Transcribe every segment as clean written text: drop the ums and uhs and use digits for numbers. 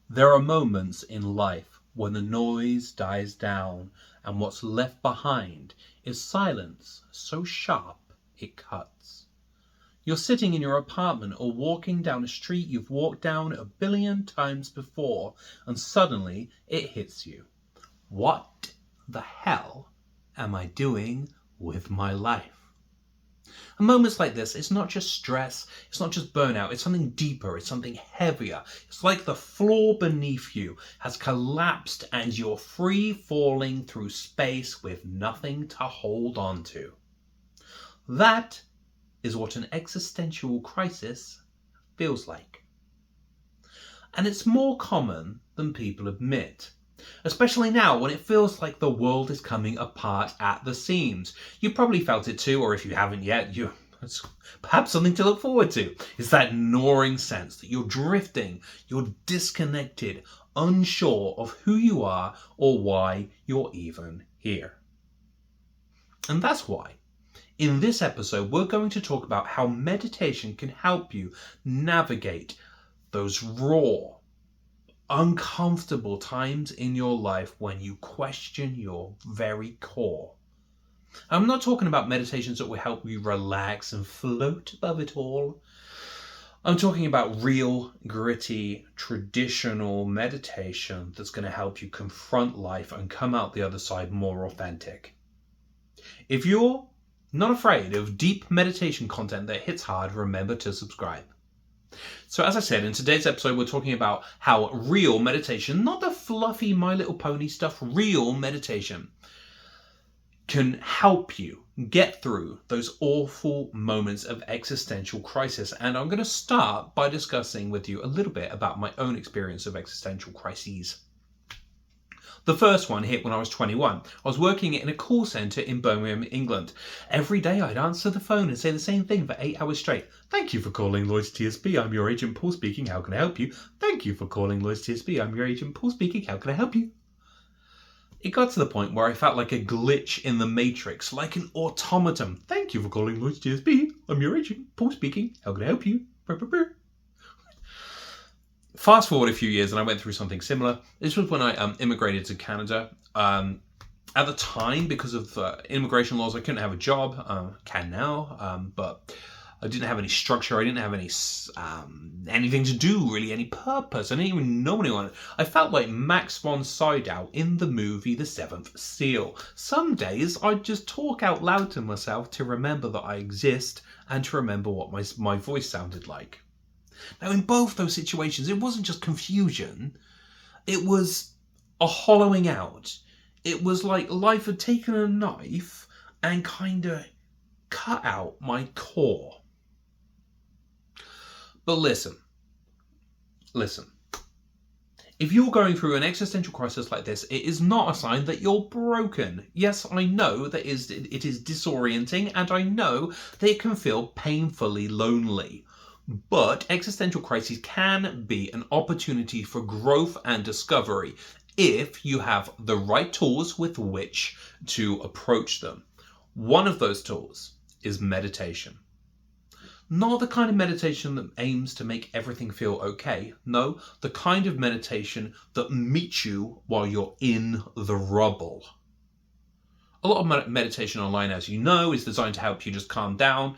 There are moments in life when the noise dies down and what's left behind is silence so sharp it cuts. You're sitting in your apartment or walking down a street you've walked down a billion times before, and suddenly it hits you. What the hell am I doing with my life? And moments like this, it's not just stress, it's not just burnout, it's something deeper, it's something heavier. It's like the floor beneath you has collapsed and you're free falling through space with nothing to hold on to. That is what an existential crisis feels like. And it's more common than people admit. Especially now when it feels like the world is coming apart at the seams. You probably felt it too, or if you haven't yet, it's perhaps something to look forward to. It's that gnawing sense that you're drifting, you're disconnected, unsure of who you are or why you're even here. And that's why, in this episode, we're going to talk about how meditation can help you navigate those raw, uncomfortable times in your life when you question your very core. I'm not talking about meditations that will help you relax and float above it all. I'm talking about real, gritty, traditional meditation that's going to help you confront life and come out the other side more authentic. If you're not afraid of deep meditation content that hits hard, remember to subscribe. So as I said, in today's episode, we're talking about how real meditation, not the fluffy My Little Pony stuff, real meditation can help you get through those awful moments of existential crisis. And I'm going to start by discussing with you a little bit about my own experience of existential crises. The first one hit when I was 21. I was working in a call centre in Birmingham, England. Every day I'd answer the phone and say the same thing for 8 hours straight. Thank you for calling Lloyds TSB. I'm your agent Paul speaking. How can I help you? Thank you for calling Lloyds TSB. I'm your agent Paul speaking. How can I help you? It got to the point where I felt like a glitch in the matrix, like an automaton. Thank you for calling Lloyds TSB. I'm your agent Paul speaking. How can I help you? Fast forward a few years and I went through something similar. This was when I immigrated to Canada. At the time, because of immigration laws, I couldn't have a job. Can now, but I didn't have any structure. I didn't have any anything to do, really, any purpose. I didn't even know anyone. I felt like Max von Sydow in the movie The Seventh Seal. Some days I'd just talk out loud to myself to remember that I exist and to remember what my voice sounded like. Now, in both those situations, it wasn't just confusion. It was a hollowing out. It was like life had taken a knife and kind of cut out my core. But listen. If you're going through an existential crisis like this, it is not a sign that you're broken. Yes, I know that it is disorienting, and I know that it can feel painfully lonely. But existential crises can be an opportunity for growth and discovery if you have the right tools with which to approach them. One of those tools is meditation. Not the kind of meditation that aims to make everything feel okay. No, the kind of meditation that meets you while you're in the rubble. A lot of meditation online, as you know, is designed to help you just calm down.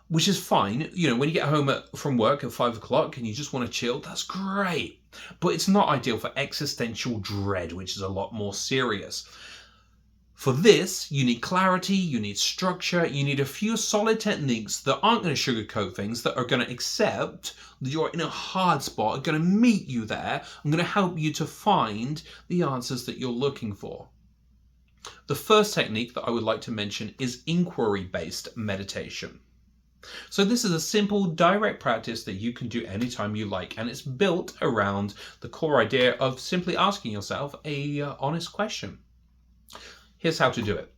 Which is fine. You know, when you get home from work at 5 o'clock and you just want to chill, that's great. But it's not ideal for existential dread, which is a lot more serious. For this, you need clarity, you need structure, you need a few solid techniques that aren't going to sugarcoat things, that are going to accept that you're in a hard spot, are going to meet you there, and going to help you to find the answers that you're looking for. The first technique that I would like to mention is inquiry-based meditation. So this is a simple, direct practice that you can do anytime you like, and it's built around the core idea of simply asking yourself a honest question. Here's how to do it.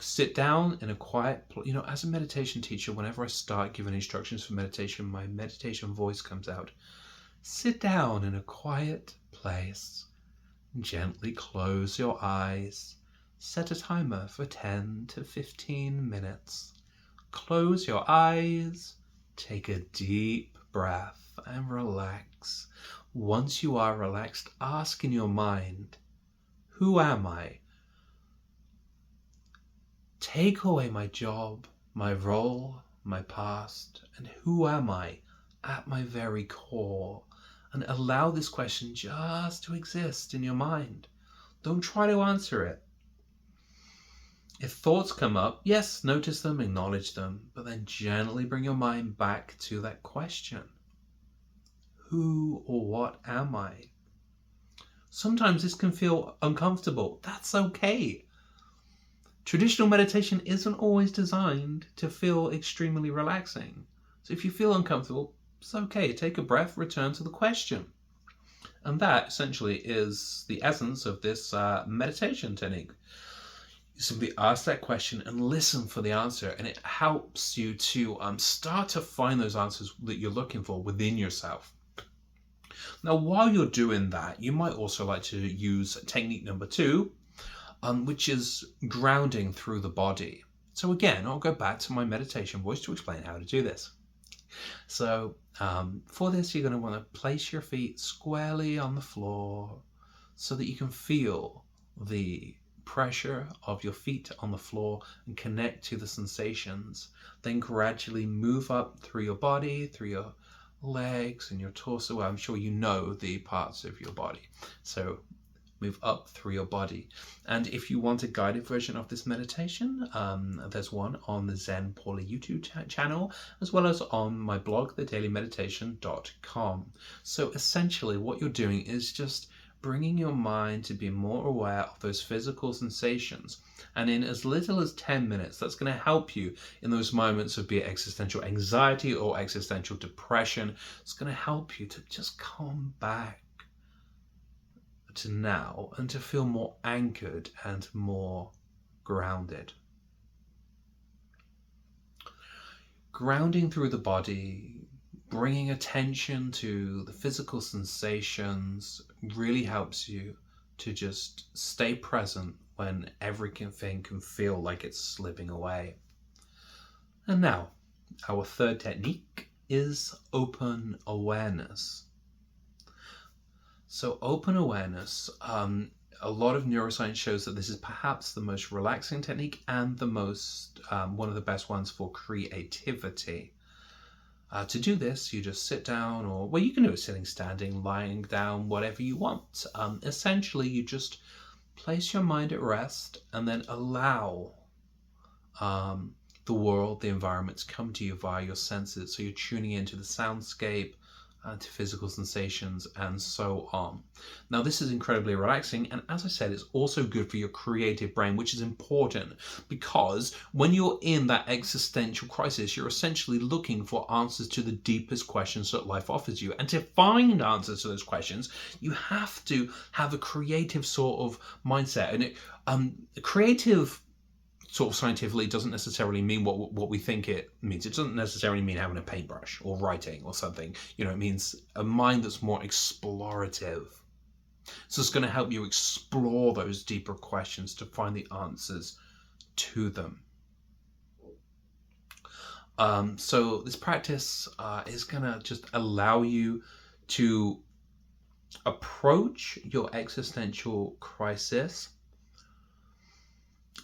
Sit down in a quiet place. You know, as a meditation teacher, whenever I start giving instructions for meditation, my meditation voice comes out. Sit down in a quiet place. Gently close your eyes. Set a timer for 10 to 15 minutes. Close your eyes, take a deep breath and relax. once you are relaxed, ask in your mind, who am I? Take away my job, my role, my past, and who am I at my very core? And allow this question just to exist in your mind. Don't try to answer it. If thoughts come up, yes, notice them, acknowledge them, but then gently bring your mind back to that question. Who or what am I? Sometimes this can feel uncomfortable. That's okay. Traditional meditation isn't always designed to feel extremely relaxing. So if you feel uncomfortable, it's okay. Take a breath, return to the question. And that essentially is the essence of this meditation technique. You simply ask that question and listen for the answer, and it helps you to start to find those answers that you're looking for within yourself. Now, while you're doing that, you might also like to use technique number 2, which is grounding through the body. So again, I'll go back to my meditation voice to explain how to do this. So for this, you're going to want to place your feet squarely on the floor so that you can feel the pressure of your feet on the floor and connect to the sensations. Then gradually move up through your body, through your legs and your torso. Well, I'm sure you know the parts of your body. So move up through your body. And if you want a guided version of this meditation, there's one on the Zen Paula YouTube channel, as well as on my blog, thedailymeditation.com. So essentially what you're doing is just bringing your mind to be more aware of those physical sensations. And in as little as 10 minutes, that's going to help you in those moments of be it existential anxiety or existential depression. It's going to help you to just come back to now and to feel more anchored and more grounded. Grounding through the body, bringing attention to the physical sensations really helps you to just stay present when everything can feel like it's slipping away. And now, our third technique is open awareness. So open awareness, a lot of neuroscience shows that this is perhaps the most relaxing technique and the most one of the best ones for creativity. To do this, you just sit down, or well, you can do it sitting, standing, lying down, whatever you want. Essentially, you just place your mind at rest and then allow the world, the environment to come to you via your senses. So you're tuning into the soundscape, to physical sensations, and so on. Now, this is incredibly relaxing, and as I said, it's also good for your creative brain, which is important because when you're in that existential crisis, you're essentially looking for answers to the deepest questions that life offers you. And to find answers to those questions, you have to have a creative sort of mindset. And creative sort of scientifically doesn't necessarily mean what we think it means. It doesn't necessarily mean having a paintbrush or writing or something. It means a mind that's more explorative. So it's going to help you explore those deeper questions to find the answers to them. So this practice is going to just allow you to approach your existential crisis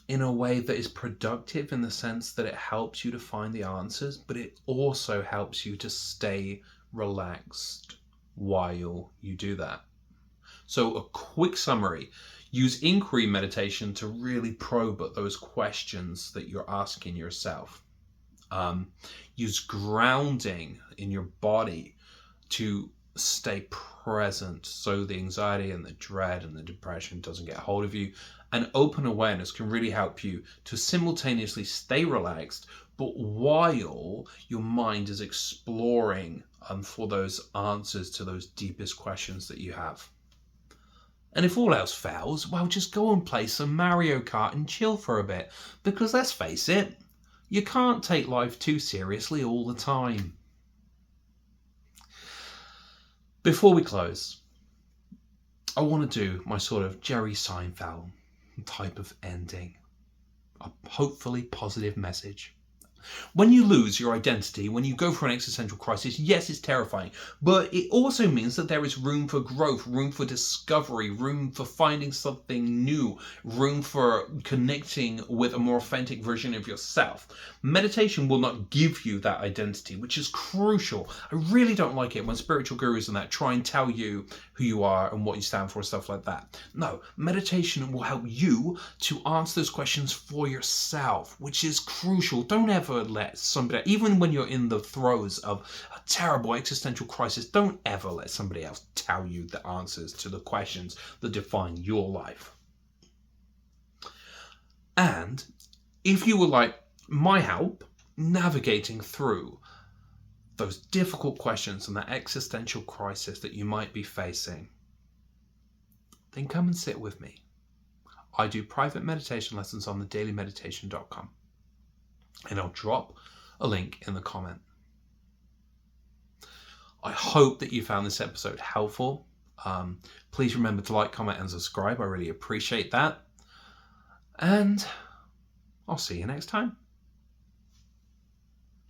in a way that is productive, in the sense that it helps you to find the answers, but it also helps you to stay relaxed while you do that. So a quick summary: use inquiry meditation to really probe at those questions that you're asking yourself. Use grounding in your body to stay present so the anxiety and the dread and the depression doesn't get hold of you. And open awareness can really help you to simultaneously stay relaxed, but while your mind is exploring for those answers to those deepest questions that you have. And if all else fails, well, just go and play some Mario Kart and chill for a bit, because let's face it, you can't take life too seriously all the time. Before we close, I want to do my sort of Jerry Seinfeld type of ending. A hopefully positive message. When you lose your identity, when you go through an existential crisis, yes, it's terrifying, but it also means that there is room for growth, room for discovery, room for finding something new, room for connecting with a more authentic version of yourself. Meditation will not give you that identity, which is crucial. I really don't like it when spiritual gurus and that try and tell you who you are and what you stand for and stuff like that. No, meditation will help you to answer those questions for yourself, which is crucial. Don't ever let somebody, even when you're in the throes of a terrible existential crisis, don't ever let somebody else tell you the answers to the questions that define your life. And if you would like my help navigating through those difficult questions and that existential crisis that you might be facing, then come and sit with me. I do private meditation lessons on thedailymeditation.com, and I'll drop a link in the comment. I hope that you found this episode helpful. Please remember to like, comment, and subscribe. I really appreciate that. And I'll see you next time.